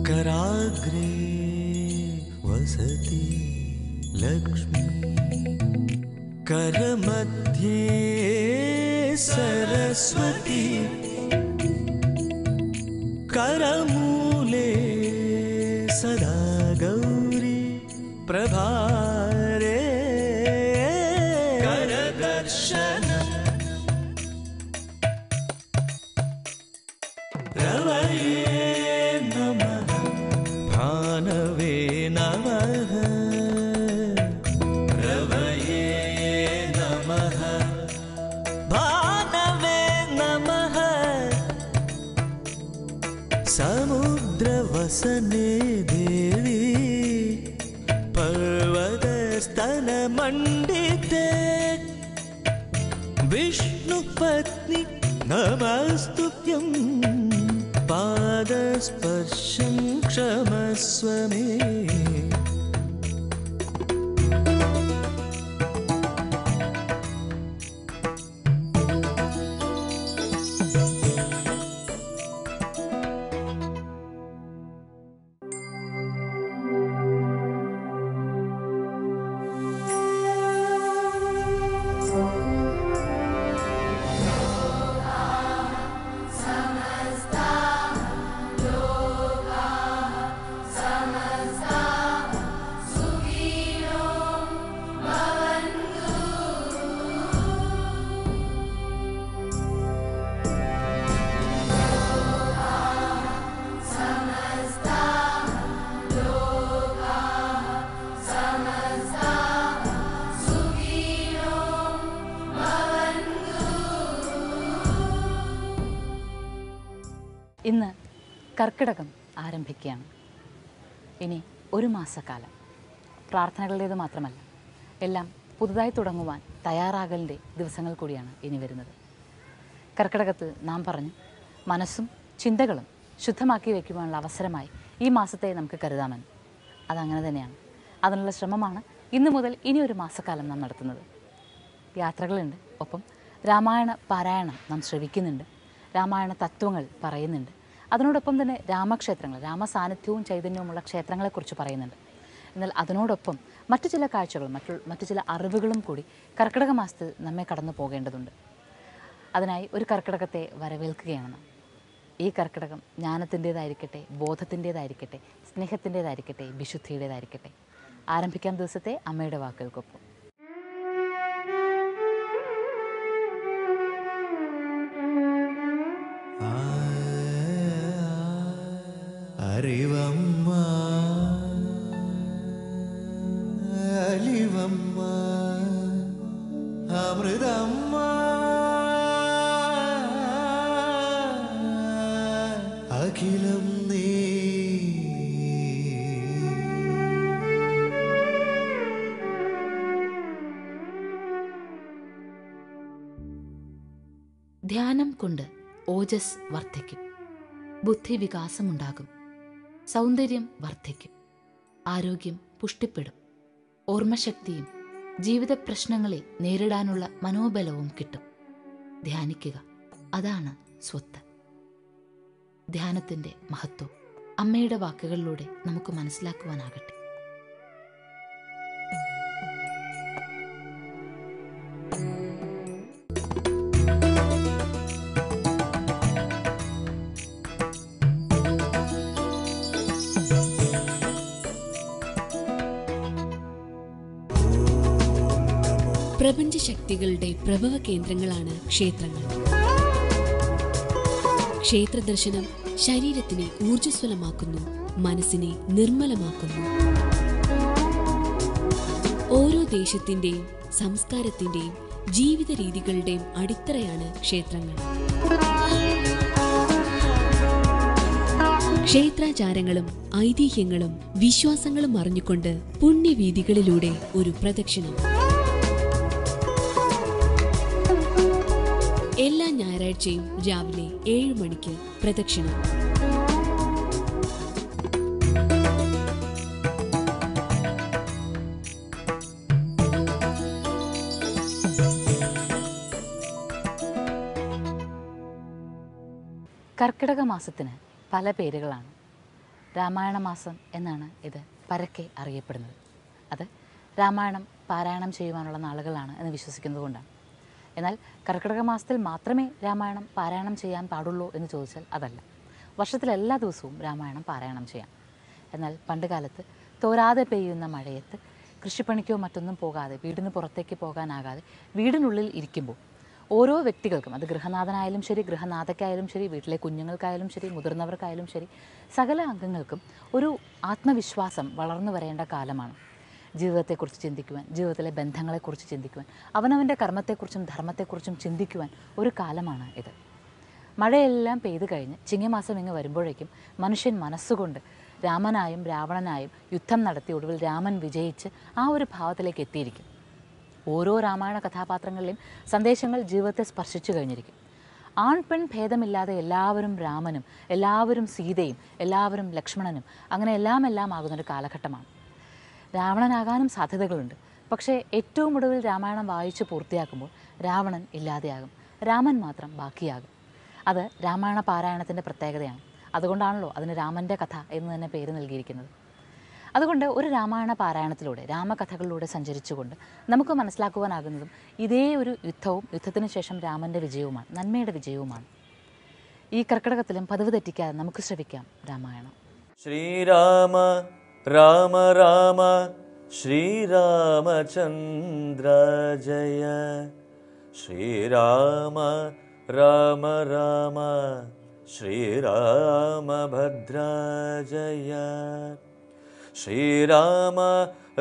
कराग्रे वसति लक्ष्मी करमध्ये सरस्वती करमूले सदा गौरी प्रभारे करदर्शन रवये नमः भानवे नमः रवये नमः भानवे नमः समुद्रवसने देवी पर्वतस्तनमण्डिते विष्णुपत्नी नमस्तुभ्यं पादस्पर्शं क्षमस्व मे ഇന്ന് കർക്കിടകം ആരംഭിക്കുകയാണ്. ഇനി ഒരു മാസക്കാലം പ്രാർത്ഥനകളുടേത് മാത്രമല്ല, എല്ലാം പുതുതായി തുടങ്ങുവാൻ തയ്യാറാകലിൻ്റെ ദിവസങ്ങൾ കൂടിയാണ് ഇനി വരുന്നത്. കർക്കിടകത്ത് നാം പറഞ്ഞു മനസ്സും ചിന്തകളും ശുദ്ധമാക്കി വയ്ക്കുവാനുള്ള അവസരമായി ഈ മാസത്തെ നമുക്ക് കരുതാമെന്ന്. അതങ്ങനെ തന്നെയാണ്. അതിനുള്ള ശ്രമമാണ് ഇന്നു മുതൽ ഇനി ഒരു മാസക്കാലം നാം നടത്തുന്നത്. യാത്രകളുണ്ട്, ഒപ്പം രാമായണ പാരായണം നാം ശ്രവിക്കുന്നുണ്ട്, രാമായണ തത്വങ്ങൾ പറയുന്നുണ്ട്. അതിനോടൊപ്പം തന്നെ രാമക്ഷേത്രങ്ങൾ, രാമസാന്നിധ്യവും ചൈതന്യവുമുള്ള ക്ഷേത്രങ്ങളെക്കുറിച്ച് പറയുന്നുണ്ട്. എന്നാൽ അതിനോടൊപ്പം മറ്റു ചില കാഴ്ചകളും മറ്റു ചില അറിവുകളും കൂടി കർക്കിടക മാസത്തിൽ നമ്മെ കടന്നു പോകേണ്ടതുണ്ട്. അതിനായി ഒരു കർക്കിടകത്തെ വരവേൽക്കുകയാണ് നാം. ഈ കർക്കിടകം ജ്ഞാനത്തിൻ്റേതായിരിക്കട്ടെ, ബോധത്തിൻ്റേതായിരിക്കട്ടെ, സ്നേഹത്തിൻ്റേതായിരിക്കട്ടെ, വിശുദ്ധിയുടേതായിരിക്കട്ടെ. ആരംഭിക്കാം ദിവസത്തെ അമ്മയുടെ വാക്കുകൾക്കൊപ്പം. അറിവമ്മ അലിവമ്മ അമൃതമ്മ അഖിലം നീ ധ്യാനം കൊണ്ട് ഓജസ് വർദ്ധിക്കും, ബുദ്ധിവികാസമുണ്ടാകും, സൗന്ദര്യം വർദ്ധിക്കും, ആരോഗ്യം പുഷ്ടിപ്പെടും, ഓർമ്മശക്തിയും ജീവിത പ്രശ്നങ്ങളെ നേരിടാനുള്ള മനോബലവും കിട്ടും. ധ്യാനിക്കുക, അതാണ് സ്വത്ത്. ധ്യാനത്തിൻ്റെ മഹത്വം അമ്മയുടെ വാക്കുകളിലൂടെ നമുക്ക് മനസ്സിലാക്കുവാനാകട്ടെ. പ്രപഞ്ചശക്തികളുടെ പ്രഭവ കേന്ദ്രങ്ങളാണ് ക്ഷേത്രങ്ങൾ. ക്ഷേത്രദർശനം ശരീരത്തിനെ ഊർജ്ജസ്വലമാക്കുന്നു, മനസ്സിനെ നിർമ്മലമാക്കുന്നു. ഓരോ ദേശത്തിന്റെയും സംസ്കാരത്തിന്റെയും ജീവിത രീതികളുടെയും അടിത്തറയാണ് ക്ഷേത്രങ്ങൾ. ക്ഷേത്രാചാരങ്ങളും ഐതിഹ്യങ്ങളും വിശ്വാസങ്ങളും അറിഞ്ഞുകൊണ്ട് പുണ്യവീഥികളിലൂടെ ഒരു പ്രദക്ഷിണം. എല്ലാ ഞായറാഴ്ചയും രാവിലെ 7 മണിക്ക് പ്രദക്ഷിണം. കർക്കിടക മാസത്തിന് പല പേരുകളാണ്. രാമായണ മാസം എന്നാണ് ഇത് പരക്കെ അറിയപ്പെടുന്നത്. അത് രാമായണം പാരായണം ചെയ്യുവാനുള്ള നാളുകളാണ് എന്ന് വിശ്വസിക്കുന്നത് കൊണ്ടാണ്. എന്നാൽ കർക്കിടക മാസത്തിൽ മാത്രമേ രാമായണം പാരായണം ചെയ്യാൻ പാടുള്ളൂ എന്ന് ചോദിച്ചാൽ അതല്ല. വർഷത്തിലെല്ലാ ദിവസവും രാമായണം പാരായണം ചെയ്യാം. എന്നാൽ പണ്ട് കാലത്ത് തോരാതെ പെയ്യുന്ന മഴയത്ത് കൃഷിപ്പണിക്കോ മറ്റൊന്നും പോകാതെ വീടിന് പുറത്തേക്ക് പോകാനാകാതെ വീടിനുള്ളിൽ ഇരിക്കുമ്പോൾ ഓരോ വ്യക്തികൾക്കും, അത് ഗൃഹനാഥനായാലും ശരി, ഗൃഹനാഥയ്ക്കായാലും ശരി, വീട്ടിലെ കുഞ്ഞുങ്ങൾക്കായാലും ശരി, മുതിർന്നവർക്കായാലും ശരി, സകല അംഗങ്ങൾക്കും ഒരു ആത്മവിശ്വാസം വളർന്നു വരേണ്ട കാലമാണ്. ജീവിതത്തെക്കുറിച്ച് ചിന്തിക്കുവാൻ, ജീവിതത്തിലെ ബന്ധങ്ങളെക്കുറിച്ച് ചിന്തിക്കുവാൻ, അവനവൻ്റെ കർമ്മത്തെക്കുറിച്ചും ധർമ്മത്തെക്കുറിച്ചും ചിന്തിക്കുവാൻ ഒരു കാലമാണ് ഇത്. മഴയെല്ലാം പെയ്തു കഴിഞ്ഞ് ചിങ്ങമാസം ഇങ്ങ് വരുമ്പോഴേക്കും മനുഷ്യൻ മനസ്സുകൊണ്ട് രാമനായും രാവണനായും യുദ്ധം നടത്തി ഒടുവിൽ രാമൻ വിജയിച്ച് ആ ഒരു ഭാവത്തിലേക്ക് എത്തിയിരിക്കും. ഓരോ രാമായണ കഥാപാത്രങ്ങളിലെയും സന്ദേശങ്ങൾ ജീവിതത്തെ സ്പർശിച്ചു കഴിഞ്ഞിരിക്കും. ആൺ പെൺ ഭേദമില്ലാതെ എല്ലാവരും രാമനും, എല്ലാവരും സീതയും, എല്ലാവരും ലക്ഷ്മണനും, അങ്ങനെ എല്ലാം ആകുന്നൊരു കാലഘട്ടമാണ്. രാവണനാകാനും സാധ്യതകളുണ്ട്. പക്ഷേ ഏറ്റവും ഒടുവിൽ രാമായണം വായിച്ച് പൂർത്തിയാക്കുമ്പോൾ രാവണൻ ഇല്ലാതെയാകും, രാമൻ മാത്രം ബാക്കിയാകും. അത് രാമായണ പാരായണത്തിൻ്റെ പ്രത്യേകതയാണ്. അതുകൊണ്ടാണല്ലോ അതിന് രാമൻ്റെ കഥ എന്ന് തന്നെ പേര് നൽകിയിരിക്കുന്നത്. അതുകൊണ്ട് ഒരു രാമായണ പാരായണത്തിലൂടെ, രാമകഥകളിലൂടെ സഞ്ചരിച്ചുകൊണ്ട് നമുക്ക് മനസ്സിലാക്കുവാനാകുന്നതും ഇതേ ഒരു യുദ്ധവും യുദ്ധത്തിന് ശേഷം രാമൻ്റെ വിജയവുമാണ്, നന്മയുടെ വിജയവുമാണ്. ഈ കർക്കിടകത്തിലും പതിവ് തെറ്റിക്കാതെ നമുക്ക് ശ്രവിക്കാം രാമായണം. ശ്രീരാമ രാമ രാമ ശ്രീരാമചന്ദ്ര ജയ. ശ്രീരാമ രാമ രാമ ശ്രീരാമഭദ്ര ജയ. ശ്രീരാമ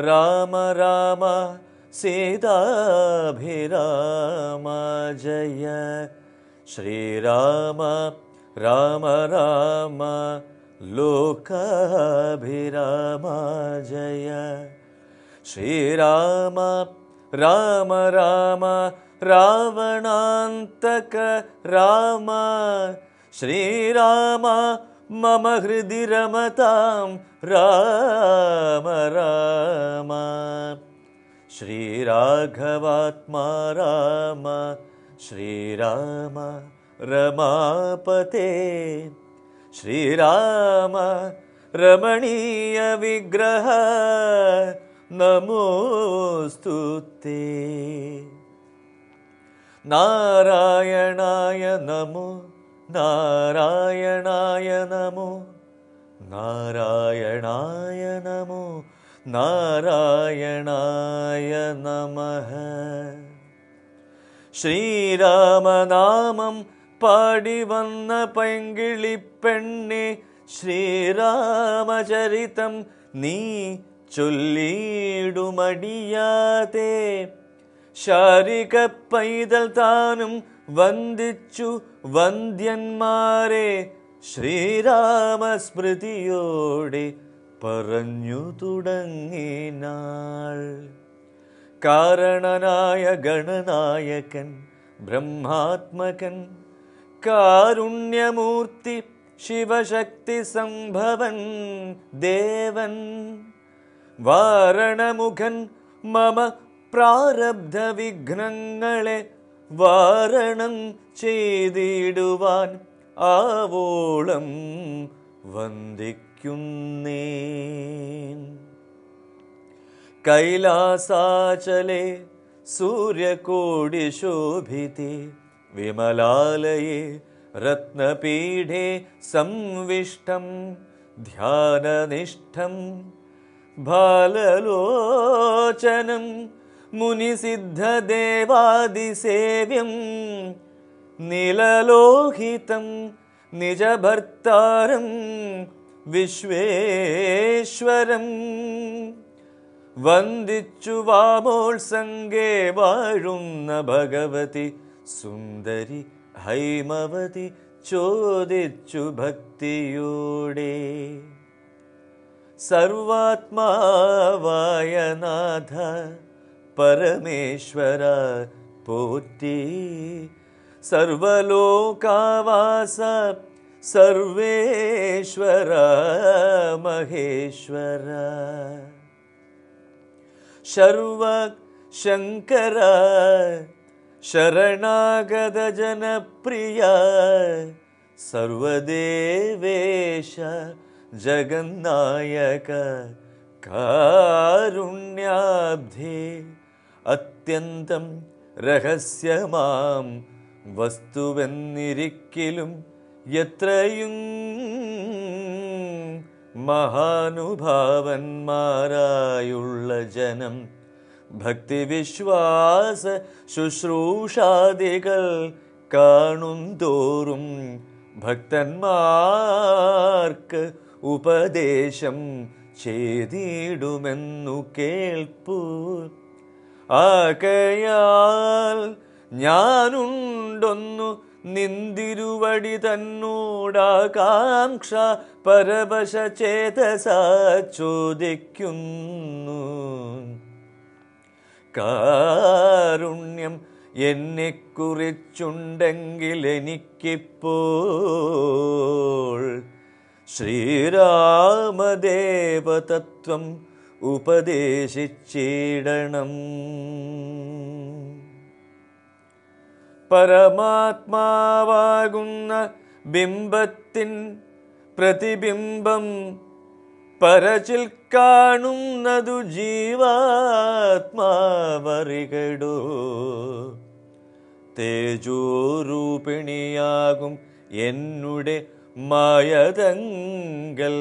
രാമ രാമ സീതാഭിരാമ ജയ. ശ്രീരാമ രാമ രാമ ലോകാഭിരാമ ജയ. ശ്രീരാമ രാമ രാമ രാവണാന്തക രാമ. ശ്രീരാമ മമ ഹൃദി രമതാം രാമ രാമ. ശ്രീരാഘവാത്മാ രാമ. ശ്രീരാമ രമാപതേ. ശ്രീരാമ രമണീയ വിഗ്രഹ നമോസ്തുതേ. നാരായണായ നമോ നാരായണായ നമോ നാരായണായ നമോ നാരായണായ നമഃ. ശ്രീരാമനാമം പാടി വന്ന പൈങ്കിളിപ്പെണ്ണെ ശ്രീരാമചരിതം നീ ചൊല്ലിടുമടിയാതെ. ശാരിക പൈതൽ താനും വന്ദിച്ചു വന്ദ്യന്മാരെ ശ്രീരാമസ്മൃതിയോടെ പറഞ്ഞു തുടങ്ങിനാൾ. കാരണനായ ഗണനായകൻ ബ്രഹ്മാത്മകൻ കാരുണ്യമൂർത്തി ശിവശക്തി സംഭവൻ ദേവൻ വാരണമുഖൻ മമ പ്രാരബ്ധ വിഘ്നങ്ങളെ വാരണം ചെയ്തിടുവാൻ ആവോളം വന്ദിക്കുന്നേൻ. കൈലാസാചലെ സൂര്യകോടി ശോഭിതേ വിമലാലയേ രത്നപീഠേ സംവിഷ്ടം ധ്യാനനിഷ്ഠം ബാലലോചനം മുനിസിദ്ധദേവാദിസേവ്യം നിലലോഹിതം നിജഭർത്താരം വിശ്വേശ്വരം വന്ദിച്ചു വാമോത്സംഗേ വാഴുന്ന ഭഗവതി സുന്ദരി ഹൈമവതി ചോദിച്ചു ഭക്തിയോടെ. സർവാത്മാവായ നാഥ പരമേശ്വര പോറ്റി. സർവലോകാവാസ സർവേശ്വര മഹേശ്വര. ശർവ ശങ്കര ശരണാഗത ജനപ്രിയ. സർവദേവേശ ജഗന്നായക കാരുണ്യാബ്ധേ അത്യന്തം രഹസ്യമാം വസ്തുവെന്നിരിക്കലും എത്രയും മഹാനുഭാവന്മാരായുള്ള ജനം ഭക്തിവിശ്വാസ ശുശ്രൂഷാദികൾ കാണും തോറും ഭക്തന്മാർക്ക് ഉപദേശം ചെയ്തിടുമെന്നു കേൾപ്പു. ആകയാൽ ഞാനുണ്ടൊന്നു നിന്തിരുവടി തന്നോടാകാംക്ഷ പരവശ ചേതസാ ചോദിക്കുന്നു. കാരുണ്യം എന്നെക്കുറിച്ചുണ്ടെങ്കിൽ എനിക്കിപ്പോൾ ശ്രീരാമദേവതത്വം ഉപദേശിച്ചിടണം. പരമാത്മാവാകുന്ന ബിംബത്തിൻ പ്രതിബിംബം പരച്ചിൽ കാണുന്നതു ജീവാത്മാവറികടോ. തേജോരൂപിണിയാകും എന്നുടെ മായതങ്കൽ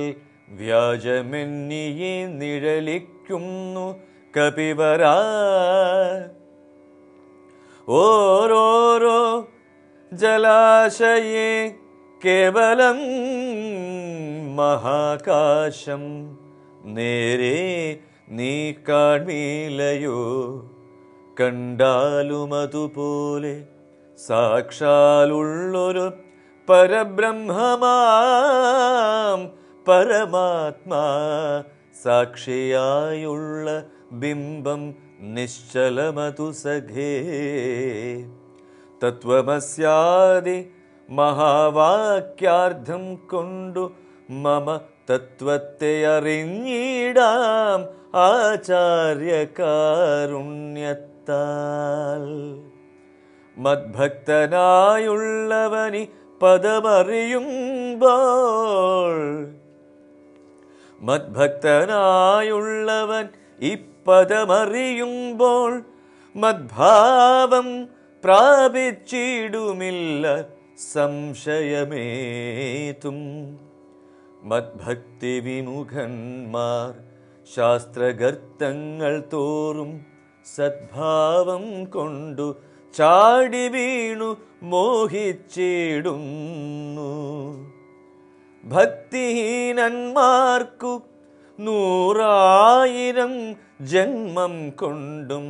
വ്യാജമെന്നിയെ നിഴലിക്കുന്നു കപിവരാ. ഓരോരോ ജലാശയേ കേവലം മഹാകാശം നേരെ നീ കാൺമീലയോ. കണ്ടാലുമതുപോലെ സാക്ഷാലുള്ളൊരു പരബ്രഹ്മമാം പരമാത്മാ സാക്ഷിയായുള്ള ബിംബം നിശ്ചലമതു സഖേ. തത്വമസ്യാദി മഹാവാക്യാർത്ഥം കൊണ്ടു മമ തത്വത്തെ അറിഞ്ഞിടാം ആചാര്യകാരുണ്യത്താൽ. മദ്ഭക്തനായുള്ളവനി പദമറിയുമ്പോൾ മദ്ഭക്തനായുള്ളവൻ ഇപ്പദമറിയുമ്പോൾ മദ്ഭാവം പ്രാപിച്ചിടുമില്ല സംശയമേതും. മദ്ഭക്തി വിമുഖന്മാർ ശാസ്ത്രഗർത്തങ്ങൾ തോറും സദ്ഭാവം കൊണ്ടു ചാടി വീണു മോഹിച്ചിടുന്നു. ഭക്തിഹീനന്മാർക്കു 100,000 ജന്മം കൊണ്ടും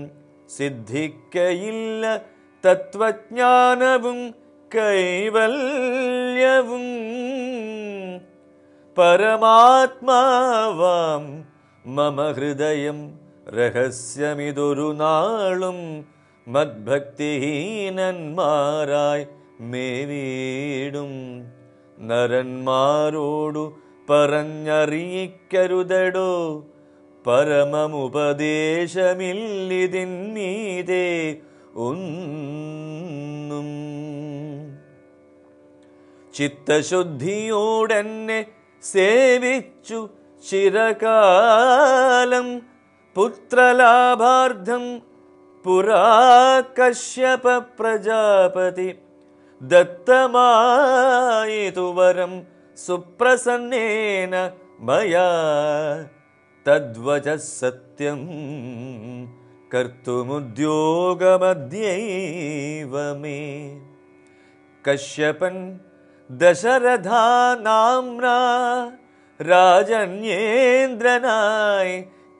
സിദ്ധിക്കയില്ല തത്വജ്ഞാനവും കൈവല്യവും. പരമാത്മാവാം മമ ഹൃദയം രഹസ്യമിതൊരു നാളും മദ്ഭക്തിഹീനന്മാരായി മേവീടും. നരന്മാരോടു പറഞ്ഞറിയിക്കരുതടോ പരമമുപദേശമില്ലിതിന്മീതേ ഒന്നും. ചിത്തശുദ്ധിയോടെന്നെ സേവിച്ചു ചിരകാലം പുത്രലാഭാർത്ഥം പുരാ കശ്യപ പ്രജാപതി ദത്തമായിതു വരം സുപ്രസന്നേന മയാ. തദ്വചഃ സത്യം കർത്തുമുദ്യോഗമദ്യൈവ മേ. കശ്യപൻ ദശരഥാനാംനാ രാജന്യേന്ദ്രനായി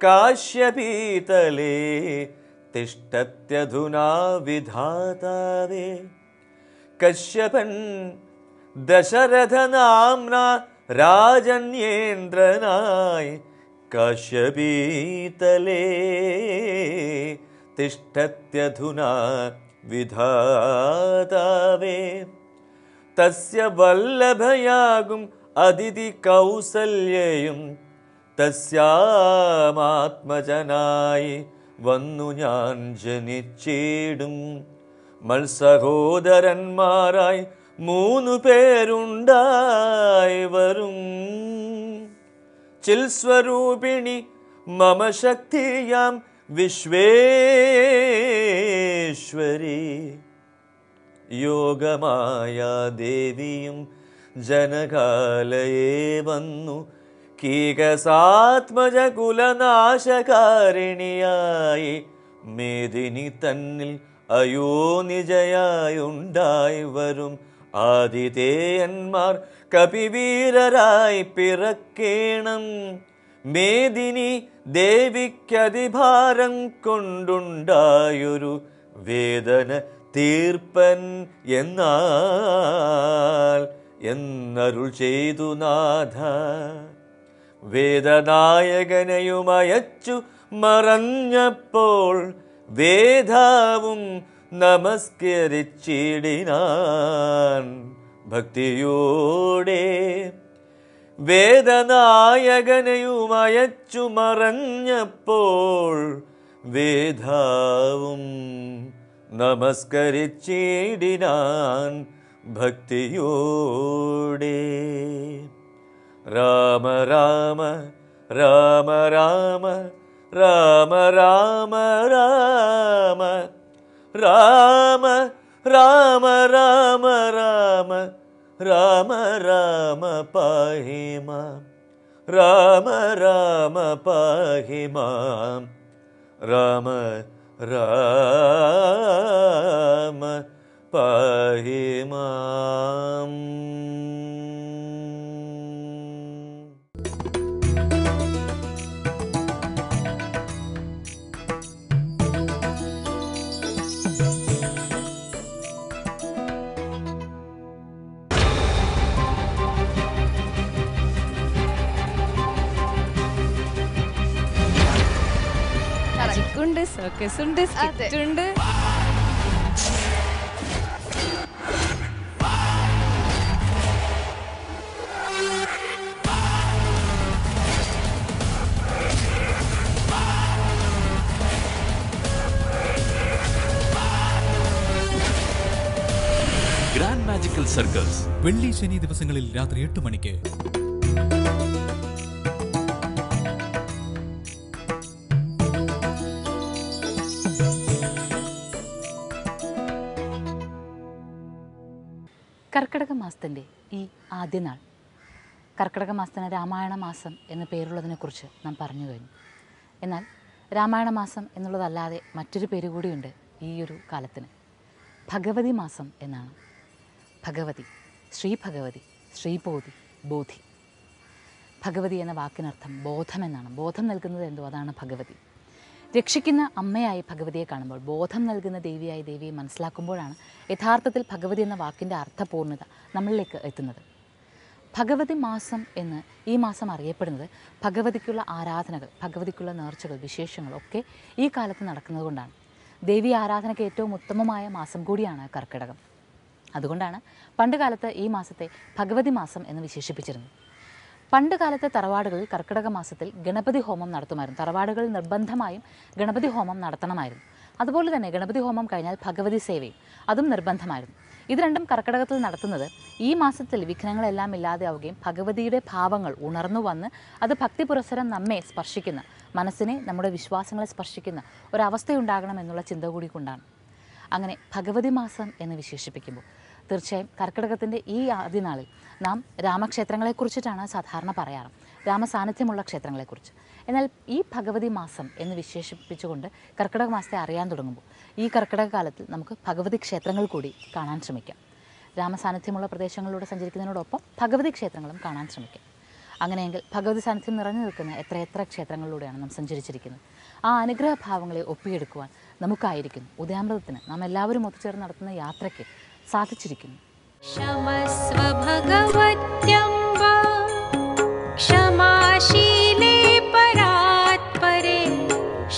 കാശ്യപീതലേ തിഷ്ഠത്യധുനാ വിധാതാവേ. കശ്യപൻ ദശരഥനാംനാ രാജന്യേന്ദ്രനായി കാശ്യപീതലേ തിഷ്ഠത്യധുനാ വിധാതാവേ. തസ്യ വല്ലഭയാകും അതിഥി കൗസല്യയും തസ്യാമാത്മജനായി വന്നു ഞാൻ ജനിച്ചിടും. മത്സഹോദരന്മാരായി 3 പേരുണ്ടായി വരും. ചിൽസ്വരൂപിണി മമ ശക്തിയാം വിശ്വേശ്വരി. യോഗമായ ദേവിയും ജനകാലയെ വന്നു കീകസാത്മജ കുലനാശകാരിണിയായി മേദിനി തന്നിൽ അയോനിജയായുണ്ടായി വരും ആതിഥേയന്മാർ കപിവീരരായി പിറക്കേണം. മേദിനി ദേവിക്കതിഭാരം കൊണ്ടുണ്ടായൊരു വേദന തീർപ്പൻ എന്നാൽ എന്നരുൾ ചെയ്തു നാഥ. വേദനായകനെയുമയച്ചു മറഞ്ഞപ്പോൾ വേദാവും നമസ്കരിച്ചിടിനാൻ ഭക്തിയോടെ. വേദനായകനെയുമയച്ചു മറഞ്ഞപ്പോൾ വേദാവും നമസ്കരിച്ചിടിനാൻ ഭക്തിയോടെ. രാമ രാമ രാമ രാമ രാമ രാമ രാമ രാമ രാമ രാമ രാമ രാമ രാമ പാഹി മാം. രാമ രാമ പാഹി മാം. രാമ രാമ പാഹി മാം. സർക്കസ് ഉണ്ട്, സ്കിറ്റ് ഉണ്ട്. ഗ്രാൻഡ് മാജിക്കൽ സർക്കസ് വെള്ളി ശനി ദിവസങ്ങളിൽ രാത്രി 8 മണിക്ക്. കർക്കിടക മാസത്തിൻ്റെ ഈ ആദ്യ നാൾ, കർക്കിടക മാസത്തിന് രാമായണ മാസം എന്ന പേരുള്ളതിനെക്കുറിച്ച് നാം പറഞ്ഞു കഴിഞ്ഞു. എന്നാൽ രാമായണ മാസം എന്നുള്ളതല്ലാതെ മറ്റൊരു പേര് കൂടിയുണ്ട് ഈ ഒരു കാലത്തിന്. ഭഗവതി മാസം എന്നാണ്. ഭഗവതി, ശ്രീ ഭഗവതി, ശ്രീബോധി, ബോധി. ഭഗവതി എന്ന വാക്കിനർത്ഥം ബോധം എന്നാണ്. ബോധം നൽകുന്നത് എന്തോ അതാണ് ഭഗവതി. രക്ഷിക്കുന്ന അമ്മയായി ഭഗവതിയെ കാണുമ്പോൾ, ബോധം നൽകുന്ന ദേവിയായി ദേവിയെ മനസ്സിലാക്കുമ്പോഴാണ് യഥാർത്ഥത്തിൽ ഭഗവതി എന്ന വാക്കിൻ്റെ അർത്ഥപൂർണ്ണത നമ്മളിലേക്ക് എത്തുന്നത്. ഭഗവതി മാസം എന്ന് ഈ മാസം അറിയപ്പെടുന്നത് ഭഗവതിക്കുള്ള ആരാധനകൾ, ഭഗവതിക്കുള്ള നേർച്ചകൾ, വിശേഷങ്ങൾ ഒക്കെ ഈ കാലത്ത് നടക്കുന്നത് കൊണ്ടാണ്. ദേവി ആരാധനയ്ക്ക് ഏറ്റവും ഉത്തമമായ മാസം കൂടിയാണ് കർക്കിടകം. അതുകൊണ്ടാണ് പണ്ടുകാലത്ത് ഈ മാസത്തെ ഭഗവതി മാസം എന്ന് വിശേഷിപ്പിച്ചിരുന്നത്. പണ്ട് കാലത്തെ തറവാടുകളിൽ കർക്കിടക മാസത്തിൽ ഗണപതി ഹോമം നടത്തുമായിരുന്നു. തറവാടുകളിൽ നിർബന്ധമായും ഗണപതി ഹോമം നടത്തണമായിരുന്നു. അതുപോലെ തന്നെ ഗണപതി ഹോമം കഴിഞ്ഞാൽ ഭഗവതി സേവയും അതും നിർബന്ധമായിരുന്നു. ഇത് രണ്ടും കർക്കിടകത്തിൽ നടത്തുന്നത് ഈ മാസത്തിൽ വിഘ്നങ്ങളെല്ലാം ഇല്ലാതെയാവുകയും ഭഗവതിയുടെ ഭാവങ്ങൾ ഉണർന്നു വന്ന് അത് ഭക്തി പുരസ്സരം നമ്മെ സ്പർശിക്കുന്ന, മനസ്സിനെ, നമ്മുടെ വിശ്വാസങ്ങളെ സ്പർശിക്കുന്ന ഒരവസ്ഥയുണ്ടാകണം എന്നുള്ള ചിന്ത കൂടി കൊണ്ടാണ്. അങ്ങനെ ഭഗവതി മാസം എന്ന് വിശേഷിപ്പിക്കുമ്പോൾ തീർച്ചയായും കർക്കിടകത്തിൻ്റെ ഈ ആദ്യ നാളിൽ നാം രാമക്ഷേത്രങ്ങളെക്കുറിച്ചിട്ടാണ് സാധാരണ പറയാറ്, രാമസാന്നിധ്യമുള്ള ക്ഷേത്രങ്ങളെക്കുറിച്ച്. എന്നാൽ ഈ ഭഗവതി മാസം എന്ന് വിശേഷിപ്പിച്ചുകൊണ്ട് കർക്കിടക മാസത്തെ അറിയാൻ തുടങ്ങുമ്പോൾ ഈ കർക്കിടക കാലത്തിൽ നമുക്ക് ഭഗവതി ക്ഷേത്രങ്ങൾ കൂടി കാണാൻ ശ്രമിക്കാം. രാമസാന്നിധ്യമുള്ള പ്രദേശങ്ങളിലൂടെ സഞ്ചരിക്കുന്നതിനോടൊപ്പം ഭഗവതി ക്ഷേത്രങ്ങളും കാണാൻ ശ്രമിക്കാം. അങ്ങനെയെങ്കിൽ ഭഗവതി സാന്നിധ്യം നിറഞ്ഞു നിൽക്കുന്ന എത്രയെത്ര ക്ഷേത്രങ്ങളിലൂടെയാണ് നാം സഞ്ചരിച്ചിരിക്കുന്നത്. ആ അനുഗ്രഹഭാവങ്ങളെ ഒപ്പിയെടുക്കുവാൻ നമുക്കായിരിക്കുന്നു ഉദയാമൃതത്തിന് നാം എല്ലാവരും ഒത്തുചേർന്ന് നടത്തുന്ന യാത്രയ്ക്ക് സാധിച്ചിരിക്കുന്നു. क्षमस्व भगवत्यम्ब क्षमाशीले परात्परे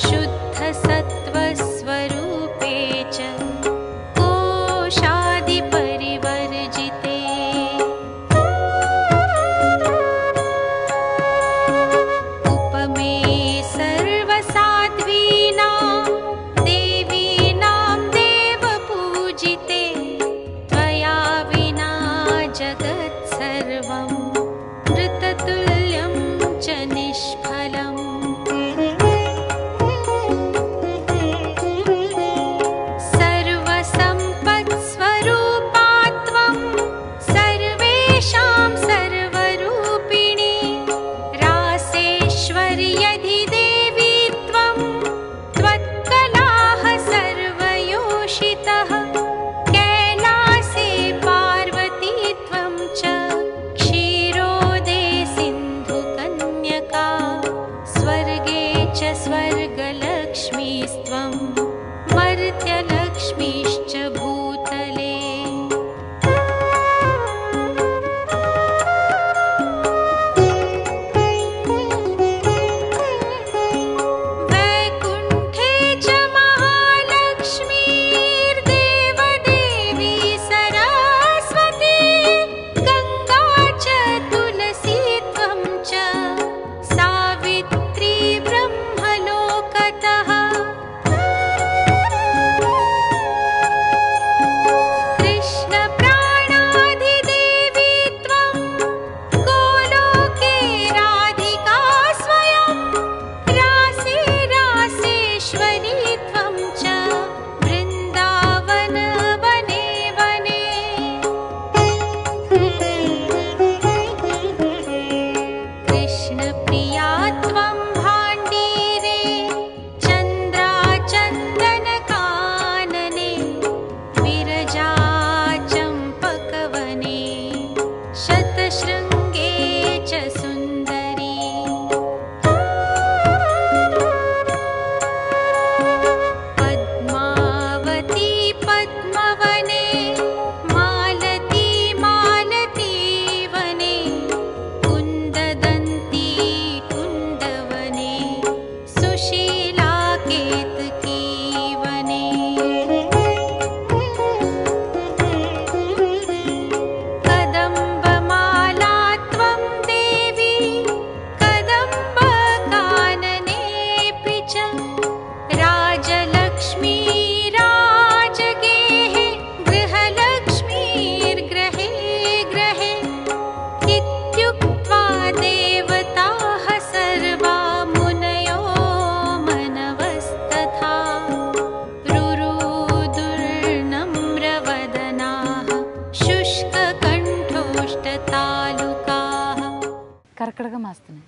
शुद्धसत्त्वस्वरूपे च कोशादिपरिवर्जिते उपमे सर्वसाध्वीनां देवीनां देवपूजिते त्वया विना जगत्सर्वम् च स्वर्गलक्ष्मीस्त्वं मर्त्यलक्ष्मीश्च भूतले वैकुण्ठे च महालक्ष्मीर्देवदेवी सरस्वती गङ्गा च तुलसी त्वं च सावित्री ब्रह्मलोकतः कृष्णप्राणाधिदेवी त्वं गोलोके राधिका स्वयं रासे रासेश्वरी त्वं च वृन्दावन वने वने कृष्णप्रिया त्वं भाण्डीरे चन्द्राचन्दनकानने विरजा चम्पकवने शतशृङ्गे च सुन्दरी पद्मावती पद्मवने मालती मालतीवने कुन्ददन्ती कुन्दवने सुशीला केतकी वने कदम्बमाला त्वं देवी कदम्बकाननेऽपि च राजलक्ष्मी राजगेः गृहलक्ष्मीर्गृहे गृहे इत्युक्त्वा देवताः सर्वा मुनयो मनवस्तथा रुरुदुर्नम्रवदनाः शुष्ककण्ठोष्ठतालुकाः കർക്കിടക മാസത്തിന്